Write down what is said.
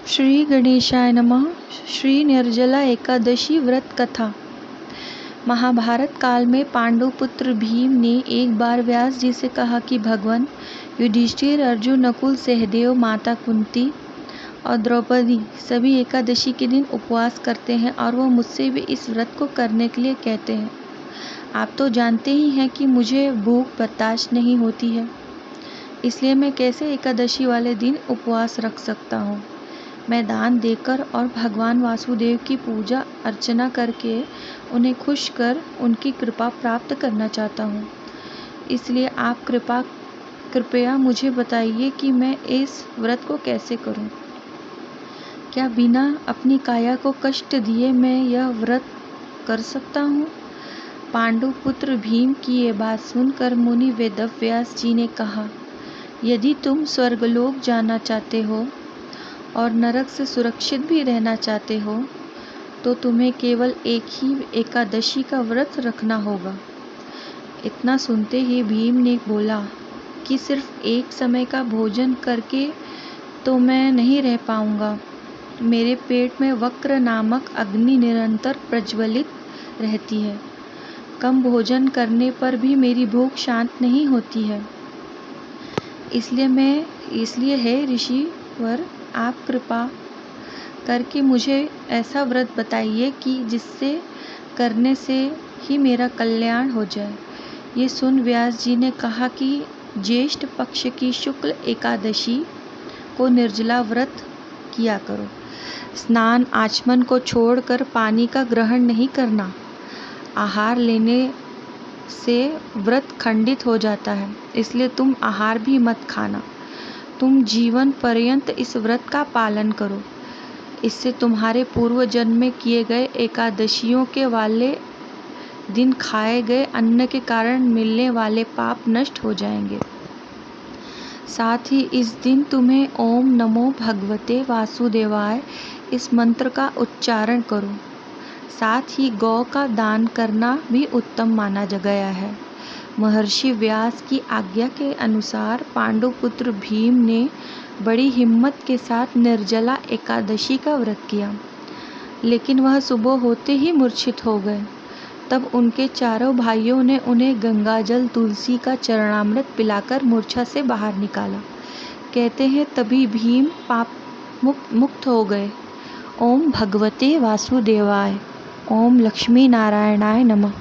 श्री गणेशाय नमः। श्री निर्जला एकादशी व्रत कथा। महाभारत काल में पांडु पुत्र भीम ने एक बार व्यास जी से कहा कि भगवान, युधिष्ठिर, अर्जुन, नकुल, सहदेव, माता कुंती और द्रौपदी सभी एकादशी के दिन उपवास करते हैं और वो मुझसे भी इस व्रत को करने के लिए कहते हैं। आप तो जानते ही हैं कि मुझे भूख बर्दाश्त नहीं होती है, इसलिए मैं कैसे एकादशी वाले दिन उपवास रख सकता हूँ। मैं दान देकर और भगवान वासुदेव की पूजा अर्चना करके उन्हें खुश कर उनकी कृपा प्राप्त करना चाहता हूँ। इसलिए आप कृपया मुझे बताइए कि मैं इस व्रत को कैसे करूँ। क्या बिना अपनी काया को कष्ट दिए मैं यह व्रत कर सकता हूँ? पांडु पुत्र भीम की ये बात सुनकर मुनि वेदव्यास जी ने कहा, यदि तुम स्वर्गलोक जाना चाहते हो और नरक से सुरक्षित भी रहना चाहते हो तो तुम्हें केवल एक ही एकादशी का व्रत रखना होगा। इतना सुनते ही भीम ने बोला कि सिर्फ एक समय का भोजन करके तो मैं नहीं रह पाऊंगा। मेरे पेट में वक्र नामक अग्नि निरंतर प्रज्वलित रहती है। कम भोजन करने पर भी मेरी भूख शांत नहीं होती है। इसलिए हे ऋषिवर, आप कृपा करके मुझे ऐसा व्रत बताइए कि जिससे करने से ही मेरा कल्याण हो जाए। ये सुन व्यास जी ने कहा कि ज्येष्ठ पक्ष की शुक्ल एकादशी को निर्जला व्रत किया करो। स्नान आचमन को छोड़कर पानी का ग्रहण नहीं करना। आहार लेने से व्रत खंडित हो जाता है, इसलिए तुम आहार भी मत खाना। तुम जीवन पर्यंत इस व्रत का पालन करो। इससे तुम्हारे पूर्व जन्म में किए गए एकादशियों के वाले दिन खाए गए अन्न के कारण मिलने वाले पाप नष्ट हो जाएंगे। साथ ही इस दिन तुम्हें ओम नमो भगवते वासुदेवाय इस मंत्र का उच्चारण करो। साथ ही गौ का दान करना भी उत्तम माना गया है। महर्षि व्यास की आज्ञा के अनुसार पांडुपुत्र भीम ने बड़ी हिम्मत के साथ निर्जला एकादशी का व्रत किया, लेकिन वह सुबह होते ही मूर्छित हो गए। तब उनके चारों भाइयों ने उन्हें गंगाजल तुलसी का चरणामृत पिलाकर मूर्छा से बाहर निकाला। कहते हैं तभी भीम पाप मुक्त हो गए। ओम भगवते वासुदेवाय। ओम लक्ष्मी नारायणाय नमः।